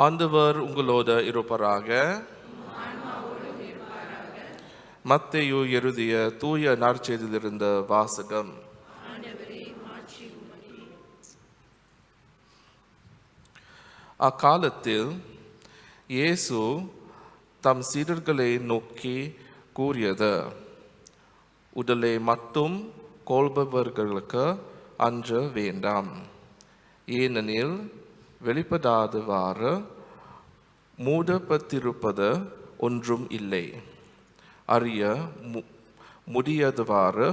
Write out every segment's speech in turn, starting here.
ஆண்டவர் உங்களோடு இருப்பாராக. மத்தேயு எழுதிய தூய நற்செய்தியிலிருந்து வாசகம். அக்காலத்தில் இயேசு தம் சீடர்களை நோக்கி கூறியது, உடலை மட்டும் கொள்பவர்களுக்கு அஞ்ச வேண்டாம். ஏனெனில் வெளிப்படாதவாறு மூடப்பட்டிருப்பது ஒன்றும் இல்லை, அறிய முடியாதவாறு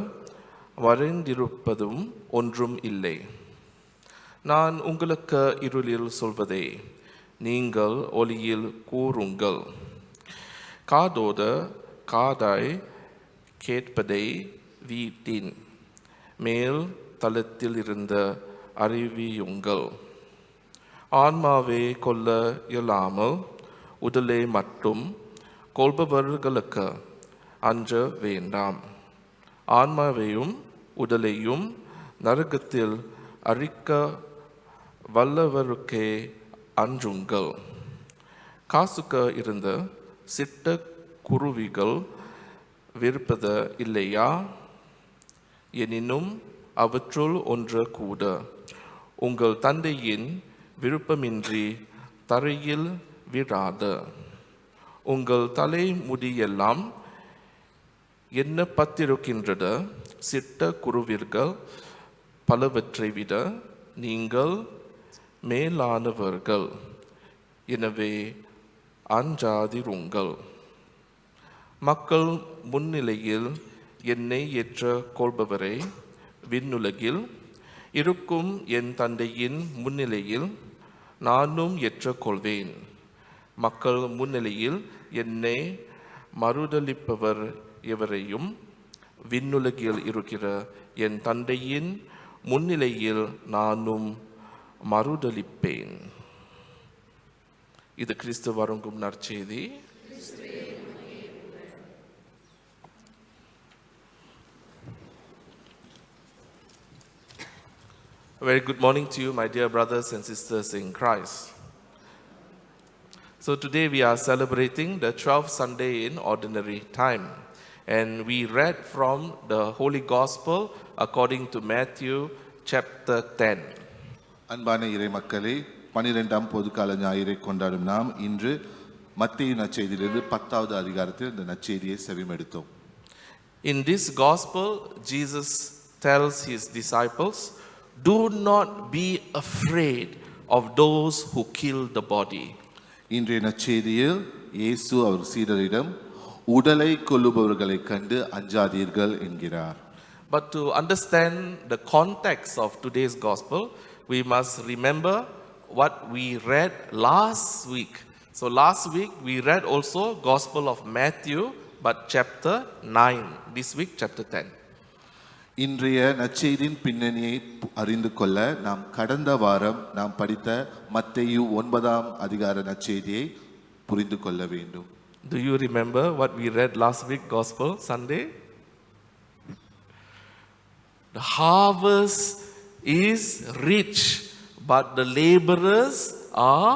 மறைந்திருப்பதும் ஒன்றும் இல்லை. நான் உங்களுக்கு இருளில் சொல்வதை நீங்கள் ஒளியில் கூறுங்கள். காதோடு காதாய் கேட்பதை வீட்டின் மேல் தளத்தில் இருந்து அறிவியுங்கள். ஆன்மாவை கொல்ல இயலாமல் உடலை மட்டும் கொள்பவர்களுக்கு அஞ்ச வேண்டாம். ஆன்மாவையும் உடலையும் நரகத்தில் அழிக்க வல்லவருக்கே அஞ்சுங்கள். காசுக்கு இருந்த சிட்ட குருவிகள் விற்பது இல்லையா? எனினும் அவற்றுள் ஒன்று கூட உங்கள் தந்தையின் விருப்பமின்றி தரையில் விழாது. உங்கள் தலை முடியெல்லாம் எண்ணப்பட்டிருக்கின்றது. சிட்ட குருவிர்கள் பலவற்றை விட நீங்கள் மேலானவர்கள். எனவே அஞ்சாதிருங்கள். மக்கள் முன்னிலையில் என்னை ஏற்றுக் கொள்பவரை விண்ணுலகில் இருக்கும் என் தந்தையின் முன்னிலையில் நானும் ஏற்றுக்கொள்வேன். மக்கள் முன்னிலையில் என்னை மறுதலிப்பவர் எவரையும் விண்ணுலகில் இருக்கிற என் தந்தையின் முன்னிலையில் நானும் மறுதலிப்பேன். இது கிறிஸ்து வழங்கும் நற்செய்தி. A very good morning to you, my dear brothers and sisters in Christ. So today we are celebrating the 12th Sunday in Ordinary Time. And we read from the Holy Gospel according to Matthew chapter 10. அன்பான இறை மக்களே, 12ஆம் பொதுக்கால ஞாயிறை கொண்டாடும் நாம் இன்று மத்தேயு நற்செய்தியிலிருந்து 10வது அதிகாரத்தில் இந்த நற்செய்தியை செவிமடுத்தோம். In this gospel, Jesus tells his disciples, do not be afraid of those who kill the body. இன்றைய நற்செய்தியில் இயேசு அவர் சீடரிடம் உடலை கொல்லுபவர்களை கண்டு அஞ்சாதீர்கள் என்கிறார். But to understand the context of today's gospel, we must remember what we read last week. So last week we read also Gospel of Matthew, but chapter 9. This week chapter 10. இன்றைய நற்செய்தியின் பின்னணியை அறிந்து கொள்ள நாம் கடந்த வாரம் நாம் படித்த மத்தேயு 9ஆம் அதிகார நற்செய்தியை புரிந்து கொள்ள வேண்டும். Do you remember what we read last week, Gospel Sunday? The harvest is rich, but the laborers are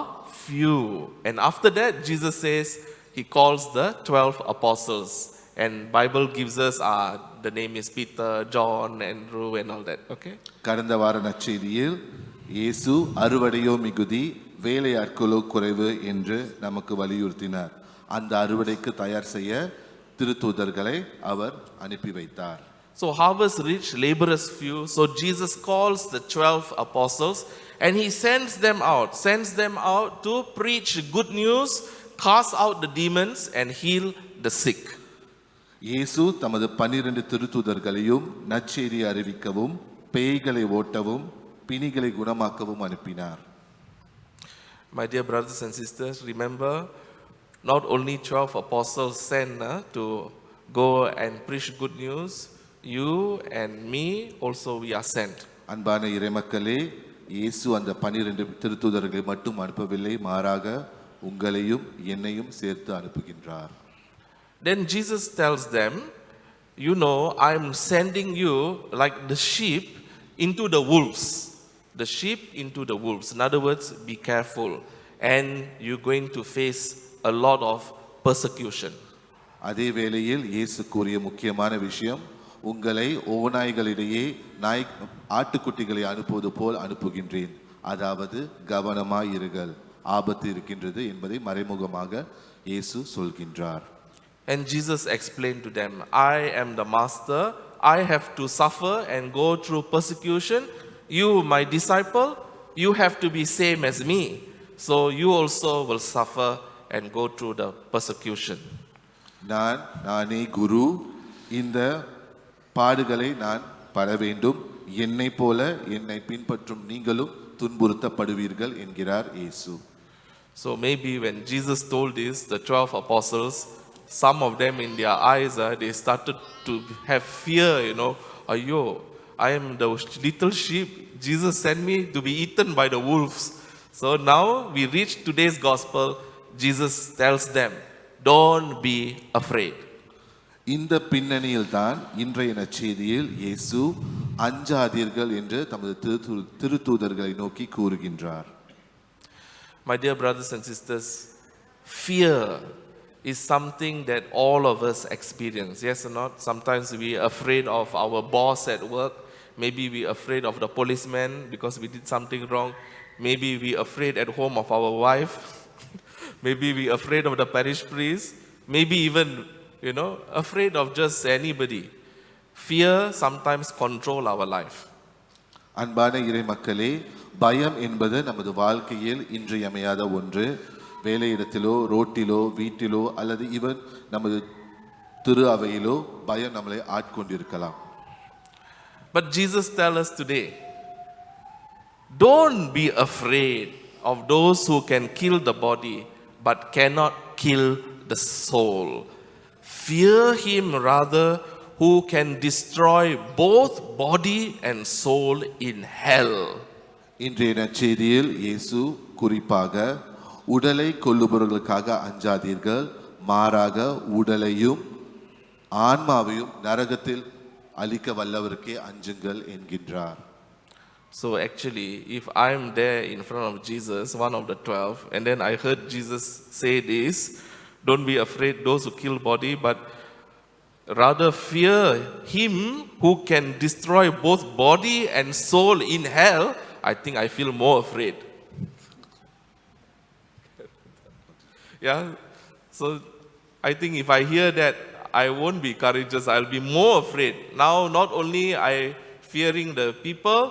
few. And after that, Jesus says, he calls the 12 apostles. And Bible gives us the name is Peter, John, Andrew and all that. Okay? கடந்த வார நற்செய்தியில் இயேசு அறுவடையோ மிகுதி வேலையாட்களோ குறைவு என்று நமக்கு வலியுறுத்தினார். அந்த அறுவடைக்கு தயார் செய்ய திருத்தூதர்களை அவர் அனுப்பி வைத்தார். So harvest rich, laborers few. So Jesus calls the 12 apostles and he sends them out to preach good news, cast out the demons and heal the sick. இயேசு தமது 12 திருத்தூதர்களையும் நற்செய்தி அறிவிக்கவும், பேய்களை ஓட்டவும், பிணிகளை குணமாக்கவும் அனுப்பினார். My dear brothers and sisters, remember, not only 12 apostles sent to go and preach good news, you and me also we are sent. அன்பான இறைமக்களே, இயேசு அந்த 12 திருத்தூதர்களை மட்டும் அனுப்பவில்லை, மாறாக உங்களையும் என்னையும் சேர்த்து அனுப்புகின்றார். Then Jesus tells them, you know, I'm sending you like the sheep into the wolves. The sheep into the wolves. In other words, be careful. and you're going to face a lot of persecution. அதே வேளையில் இயேசு கூறிய முக்கியமான விஷயம், உங்களை ஓநாய்களிடையே ஆட்டுக்குட்டிகளை அனுப்புவது போல் அனுப்புகின்றேன், அதாவது கவனமாயிருங்கள், ஆபத்து இருக்கின்றது என்பதை மறைமுகமாக இயேசு சொல்கின்றார். And Jesus explained to them, I am the master, I have to suffer and go through persecution. You, my disciple, you have to be same as me. So you also will suffer and go through the persecution. நானே குரு, இந்த பாடுகளை நான் பட வேண்டும், என்னை போல என்னை பின்பற்றும் நீங்களும் துன்புறுத்தப்படுவீர்கள் என்கிறார் இயேசு. So maybe when Jesus told this, the 12 apostles, some of them in their eyes, they started to have fear, Ayyo, I am the little sheep. Jesus sent me to be eaten by the wolves. So now we reach today's gospel. Jesus tells them, don't be afraid. இந்த பின்னணியில் தான் இன்றைய நற்செய்தியில் இயேசு அஞ்சாதீர்கள் என்று தமது திருத்தூதர்களை நோக்கி கூறுகின்றார். My dear brothers and sisters, fear is something that all of us experience, yes or not? Sometimes we are afraid of our boss at work. Maybe we are afraid of the policeman because we did something wrong. Maybe we are afraid at home of our wife. Maybe we are afraid of the parish priest. Maybe even, afraid of just anybody. Fear sometimes control our life. அன்பான இறை மக்களே, பயம் என்பது நமது வாழ்க்கையில் இன்றியமையாத ஒன்று. வேலையிடத்திலோ, ரோட்டிலோ, வீட்டிலோ அல்லது ஈவன் நமது திரு அவையிலோ பயம் நம்மளை ஆட்கொண்டிருக்கலாம். But Jesus tells us today, don't be afraid of those who can kill the body but cannot kill the soul. Fear him rather who can destroy both body and soul in hell. இன்றைய நற்செய்தியில் இயேசு குறிப்பாக உடலை கொல்லுபவர்களுக்காக அஞ்சாதீர்கள், மாறாக உடலையும் ஆன்மாவையும் நரகத்தில் அழிக்க வல்லவருக்கே அஞ்சுங்கள் என்கின்றார். So actually, if I'm there in front of Jesus, one of the 12, and then I heard Jesus say this, don't be afraid those who kill body, but rather fear him who can destroy both body and soul in hell, I think I feel more afraid. Yeah, so I think if I hear that, I won't be courageous, I'll be more afraid. Now, not only I fearing the people,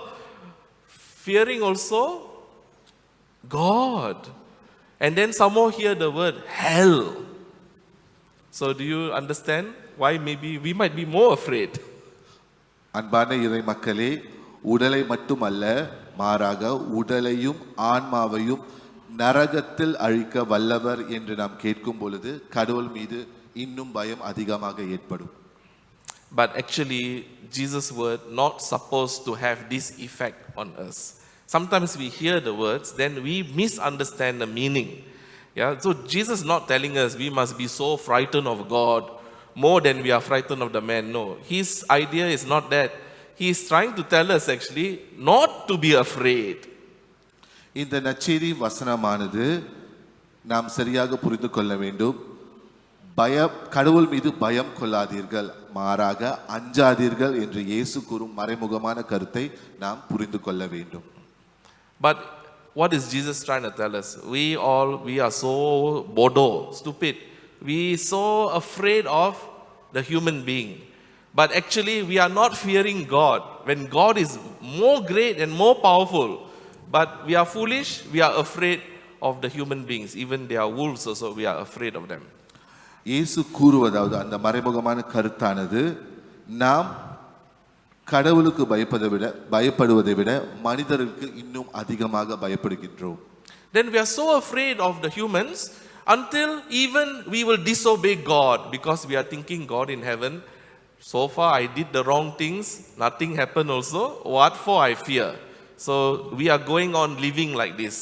fearing also God. And then some more hear the word hell. So do you understand why maybe we might be more afraid? அன்பான இறை மக்களே, உடலை மட்டுமல்ல, மாறாக உடலையும் ஆன்மாவையும் நரகத்தில் அழிக்க வல்லவர் என்று நாம் கேட்கும் பொழுது கடவுள் மீது இன்னும் பயம் அதிகமாக ஏற்படும். But actually, Jesus' word not supposed to have this effect on us. Sometimes we hear the words, then we misunderstand the meaning. Yeah, so Jesus is not telling us we must be so frightened of God more than we are frightened of the man. No, his idea is not that. He is trying to tell us actually not to be afraid. இந்த நற்செய்தி வசனமானது நாம் சரியாக புரிந்து கொள்ள வேண்டும். கடவுள் மீது பயம் கொள்ளாதீர்கள், மாறாக அஞ்சாதீர்கள் என்று இயேசு கூறும் மறைமுகமான கருத்தை நாம் புரிந்து கொள்ள வேண்டும். But what is Jesus trying to tell us? We are so bodoh, stupid. We so afraid of the human being. But actually we are not fearing God when God is more great and more powerful. But we are foolish, we are afraid of the human beings. Even they are wolves also, we are afraid of them. இயேசு கூறுவதாவது அந்த மறைமுகமான கருத்தானது, நாம் கடவுளுக்கு பயப்படுவதை விட மனிதர்களுக்கு இன்னும் அதிகமாக பயப்படுகின்றோம். Then we are so afraid of the humans until even we will disobey God because we are thinking God in heaven, so far I did the wrong things, nothing happened also, what for I fear? So we are going on living like this.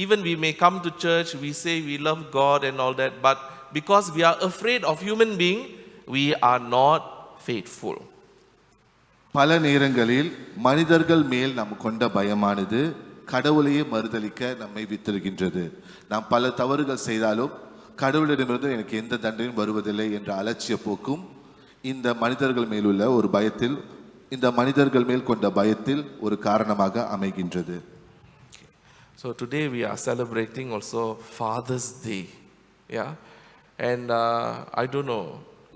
Even we may come to church, we say we love God and all that, but because we are afraid of human being, we are not faithful. பல நேரங்களில் மனிதர்கள் மேல் நாம் கொண்ட பயமானது கடவுளையே மறுதலிக்க நம்மை வித்திருக்கின்றது. நாம் பல தவறுகள் செய்தாலும் கடவுளிடமிருந்து எனக்கு எந்த தண்டனையும் வருவதில்லை என்ற அலட்சிய போக்கும் இந்த மனிதர்கள் மேலுள்ள ஒரு பயத்தில், இந்த மனிதர்கள் மேல் கொண்ட பயத்தில் ஒரு காரணமாக அமைகின்றது. So today we are celebrating also Father's Day. Yeah. And I don't know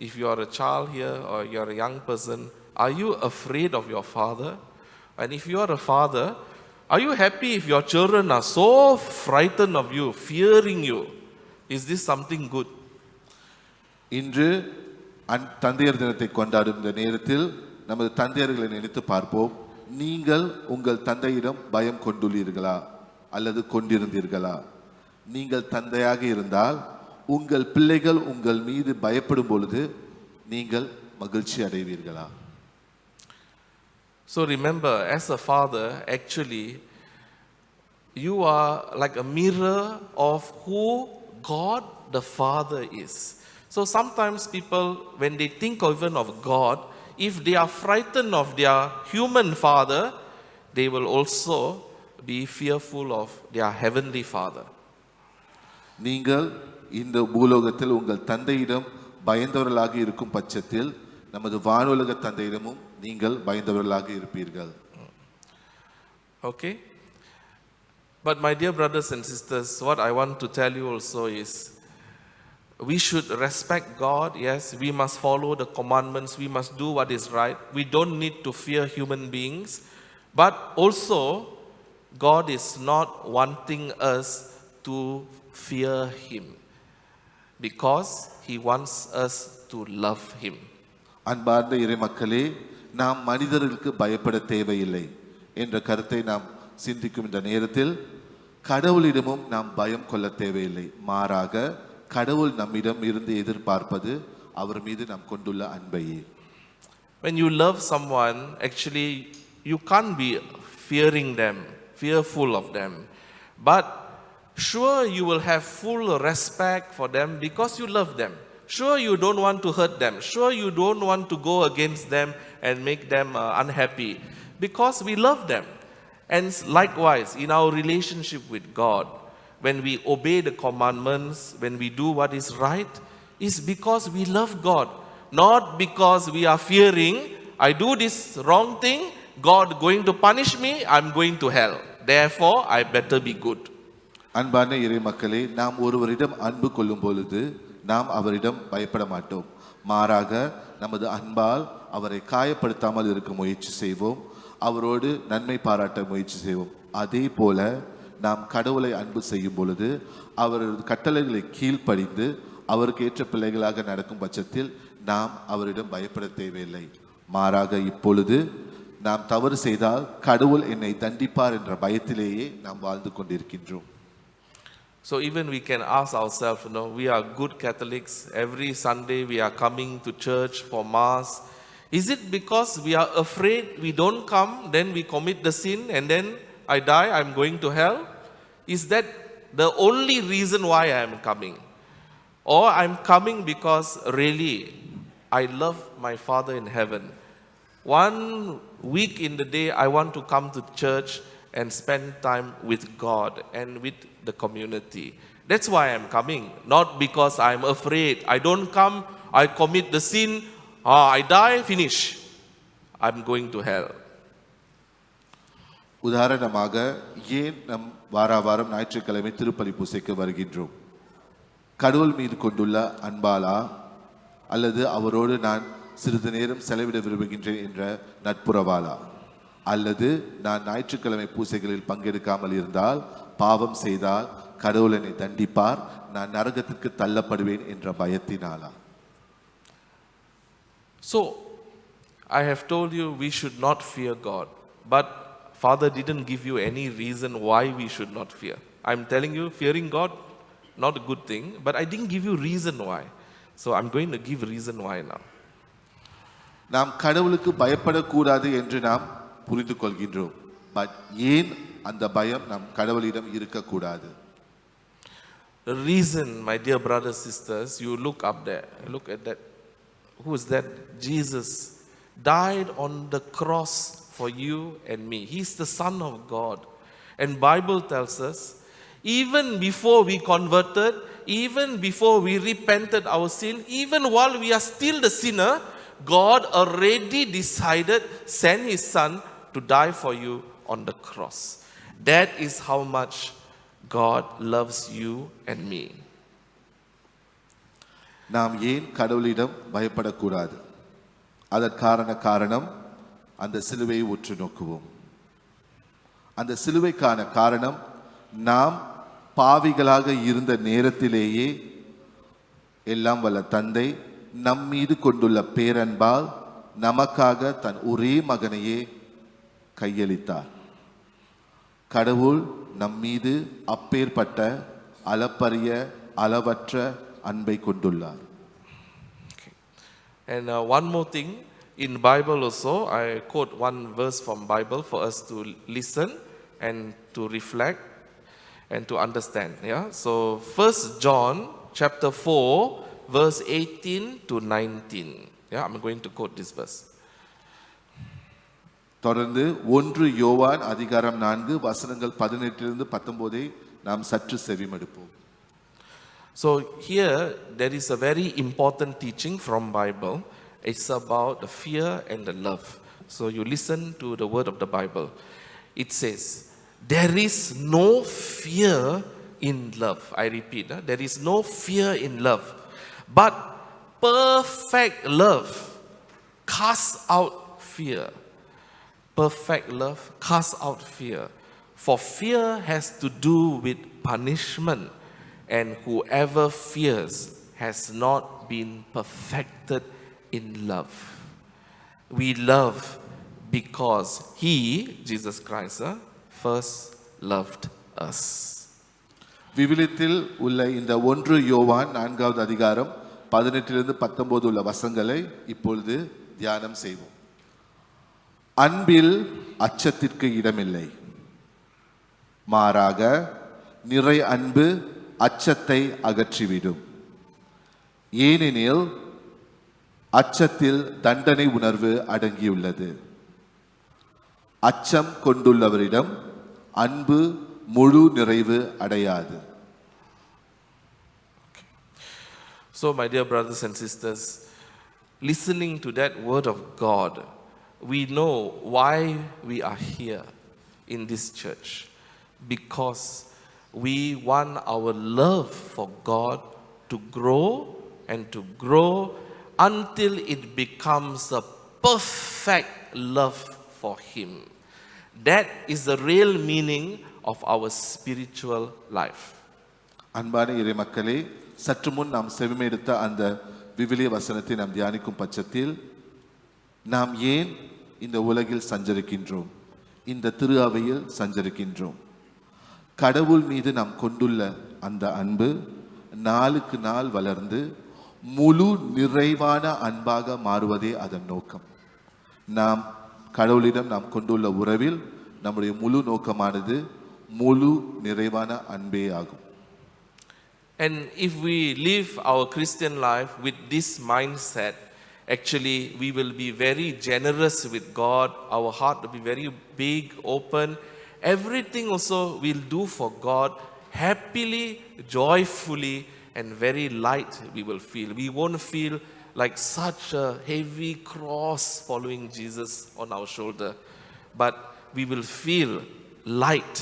if you are a child here or you are a young person, are you afraid of your father? And if you are a father, are you happy if your children are so frightened of you, fearing you? Is this something good? இன்று தந்தையர் தினத்தை கொண்டாடும் இந்த நேரத்தில் நமது தந்தையர்களை நினைத்து பார்ப்போம். நீங்கள் உங்கள் தந்தையிடம் பயம் கொண்டுள்ளீர்களா அல்லது கொண்டிருந்தீர்களா? நீங்கள் தந்தையாக இருந்தால் உங்கள் பிள்ளைகள் உங்கள் மீது பயப்படும் பொழுது நீங்கள் மகிழ்ச்சி அடைவீர்களா? So remember, as a father, actually, you are like a mirror of who God the Father is. So sometimes people, when they think even of God, if they are frightened of their human father, they will also be fearful of their heavenly Father. நீங்கள் இந்த பூலோகத்தில் உங்கள் தந்தையிடம் பயந்தவர்களாக இருக்கும் பட்சத்தில் நமது வானுலக தந்தையிடமும் நீங்கள் பயந்தவர்களாக இருப்பீர்கள். Okay? But my dear brothers and sisters, what I want to tell you also is, we should respect God. Yes, we must follow the commandments. We must do what is right. We don't need to fear human beings. But also, God is not wanting us to fear Him, because He wants us to love Him. அன்பார்ந்த இறைமக்களே, நாம் மனிதர்களுக்கு பயப்பட தேவையில்லை என்ற கருத்தை நாம் சிந்திக்கும் இந்த நேரத்தில் கடவுளிடமும் நாம் பயம் கொள்ள தேவையில்லை. மாறாக கடவுள் நம்மிடம் இருந்து எதிர்பார்ப்பது அவர் மீது நாம் கொண்டுள்ள அன்பையே. When you love someone, actually you can't be fearing them, fearful of them, but sure you will have full respect for them because you love them. Sure you don't want to hurt them. Sure you don't want to go against them and make them unhappy because we love them. And likewise, in our relationship with God, when we obey the commandments, when we do what is right, is because we love God, not because we are fearing, I do this wrong thing, God going to punish me, I'm going to hell. Therefore, I better be good. அன்பான இறை மக்களே, நாம் ஒருவரிடம் அன்பு கொள்ளும் பொழுது நாம் அவரிடம் பயப்பட மாட்டோம். மாறாக நமது அன்பால் அவரை காயப்படுத்தாமல் இருக்க முயற்சி செய்வோம், அவரோடு நன்மை பாராட்ட முயற்சி செய்வோம். அதே போல நாம் கடவுளை அன்பு செய்யும் பொழுது அவரது கட்டளைகளை கீழ்ப்படிந்து அவருக்கு ஏற்ற பிள்ளைகளாக நடக்கும் பட்சத்தில் நாம் அவரிடம் பயப்பட தேவையில்லை. மாறாக இப்பொழுது நாம் தவறு செய்தால் கடவுள் என்னை தண்டிப்பார் என்ற பயத்திலேயே நாம் வாழ்ந்து கொண்டிருக்கின்றோம். So even we can ask ourselves, we are good Catholics. Every Sunday we are coming to church for Mass. Is it because we are afraid we don't come, then we commit the sin and then I die, I'm going to hell? Is that the only reason why I am coming? Or I'm coming because really I love my Father in heaven. One week in the day I want to come to church and spend time with God and with the community. That's why I'm coming, not because I'm afraid. I don't come, I commit the sin, I die, finish. I'm going to hell. உதாரணமாக, ஏன் நம் வாரம் ஞாயிற்றுக்கிழமை திருப்பலி பூசைக்கு வருகின்றோம்? கடவுள் மீது கொண்டுள்ள அன்பாலா, அல்லது அவரோடு நான் சிறிது நேரம் செலவிட விரும்புகின்றேன் என்ற நட்புறவாலா, அல்லது நான் ஞாயிற்றுக்கிழமை பூசைகளில் பங்கெடுக்காமல் இருந்தால், பாவம் செய்தால் கடவுள் என்னை தண்டிப்பார், நான் நரகத்திற்கு தள்ளப்படுவேன் என்ற பயத்தினாலா? So, I have told you we should not fear God, but Father didn't give you any reason why we should not fear. I'm telling you, fearing God, not a good thing, but I didn't give you reason why. So I'm going to give reason why now. நாம் கடவுளுக்கு பயப்படக்கூடாது என்று நாம் புரிந்து கொள்கின்றோம். But ஏன் அந்த பயம் நம் கடவுளிடம் இருக்கக்கூடாது? The reason, my dear brothers, sisters, you look up there, look at that. Who is that? Jesus died on the cross for you and me. He's the Son of God. And Bible tells us, even before we converted, even before we repented our sin, even while we are still the sinner, God already decided send His Son to die for you on the cross. That is how much God loves you and me. நாம் ஏன் கடவுளிடம் பயப்படக்கூடாது? அதற்கான காரணம் அந்த சிலுவையை உற்று நோக்குவோம். அந்த சிலுவைக்கான காரணம் நாம் பாவிகளாக இருந்த நேரத்திலேயே எல்லாம் வல்ல தந்தை நம் மீது கொண்டுள்ள பேரன்பால் நமக்காக தன் ஒரே மகனையே கையளித்தார். கடவுள் நம் மீது அப்பேற்பட்ட அளப்பரிய அளவற்ற அன்பை கொண்டுள்ளார். And one more thing, in Bible also, I quote one verse from Bible for us to listen and to reflect and to understand. Yeah. So 1 John chapter 4 verse 18 to 19. Yeah, I'm going to quote this verse. தொடர்ந்து 1 யோவான் அதிகாரம் 4 வசனங்கள் 18 19 நாம் சற்று செவிமடுப்போம். So here there is a very important teaching from Bible. It's about the fear and the love. So you listen to the word of the Bible. It says, there is no fear in love. I repeat, there is no fear in love. But perfect love casts out fear. Perfect love casts out fear. For fear has to do with punishment. And whoever fears has not been perfected in love. We love because He, Jesus Christ, first loved us. விவிலியத்தில் உள்ள இந்த 1 யோவான் 4வது அதிகாரம் 18 19 உள்ள வசனங்களை இப்பொழுது தியானம் செய்வோம். அன்பில் அச்சத்திற்கு இடமில்லை, மாறாக நிறை அன்பு அச்சத்தை அகற்றிவிடும். ஏனெனில் அச்சத்தில் தண்டனை உணர்வு அடங்கியுள்ளது. அச்சம் கொண்டுள்ளவரிடம் அன்பு முழு நிறைவு அடையாது. So, my dear brothers and sisters, listening to that word of God, we know why we are here in this church. Because we want our love for God to grow and to grow until it becomes a perfect love for Him. That is the real meaning of our spiritual life. அன்பான இறைமக்களே, சற்று முன் நாம் செவிமெடுத்த அந்த விவிலிய வசனத்தை நாம் தியானிக்கும் பட்சத்தில் நாம் ஏன் இந்த உலகில் சஞ்சரிக்கின்றோம், இந்த திரு அவையில் சஞ்சரிக்கின்றோம்? கடவுள் மீது நாம் கொண்டுள்ள அந்த அன்பு நாளுக்கு நாள் வளர்ந்து முழு நிறைவான அன்பாக மாறுவதே அதன் நோக்கம். நாம் கடவுளிடம் நாம் கொண்டுள்ள உறவில் நம்முடைய முழு நோக்கமானது முழு நிறைவான அன்பே ஆகும். And if we live our Christian life with this mindset, actually we will be very generous with God. Our heart will be very big, open. Everything also we'll do for God happily, joyfully, and very light we will feel. We won't feel like such a heavy cross following Jesus on our shoulder, but we will feel light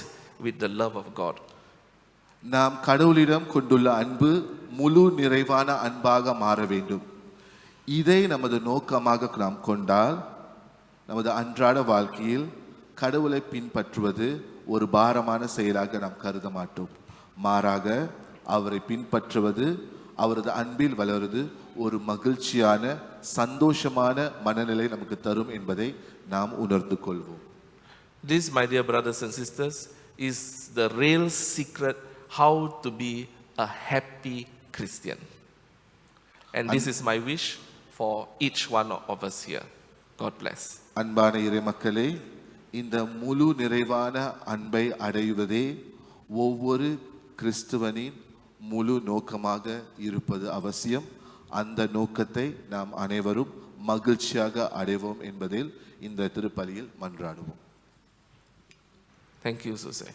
with the love of God. நாம் கடவுளிடம் கொண்டுள்ள அன்பு முழு நிறைவான அன்பாக மாற வேண்டும். இதை நமது நோக்கமாக நாம் கொண்டால் நமது அன்றாட வாழ்க்கையில் கடவுளை பின்பற்றுவது ஒரு பாரமான செயலாக நாம் கருத மாட்டோம். மாறாக அவரை பின்பற்றுவது, அவரது அன்பில் வளருவது ஒரு மகிழ்ச்சியான சந்தோஷமான மனநிலை நமக்கு தரும் என்பதை நாம் உணர்ந்து கொள்வோம். This, my dear brothers and sisters, is the real secret how to be a happy Christian. And this is my wish for each one of us here. God bless. அன்பான இறைமக்களே, இந்த முழு நிறைவான அன்பை அடைவதே ஒவ்வொரு கிறிஸ்துவனின் முழு நோக்கமாக இருப்பது அவசியம். அந்த நோக்கத்தை நாம் அனைவரும் மகிழ்ச்சியாக அடைவோம் என்பதில் இந்த திருப்பலியில் மன்றாடுவோம். Thank you, Susie.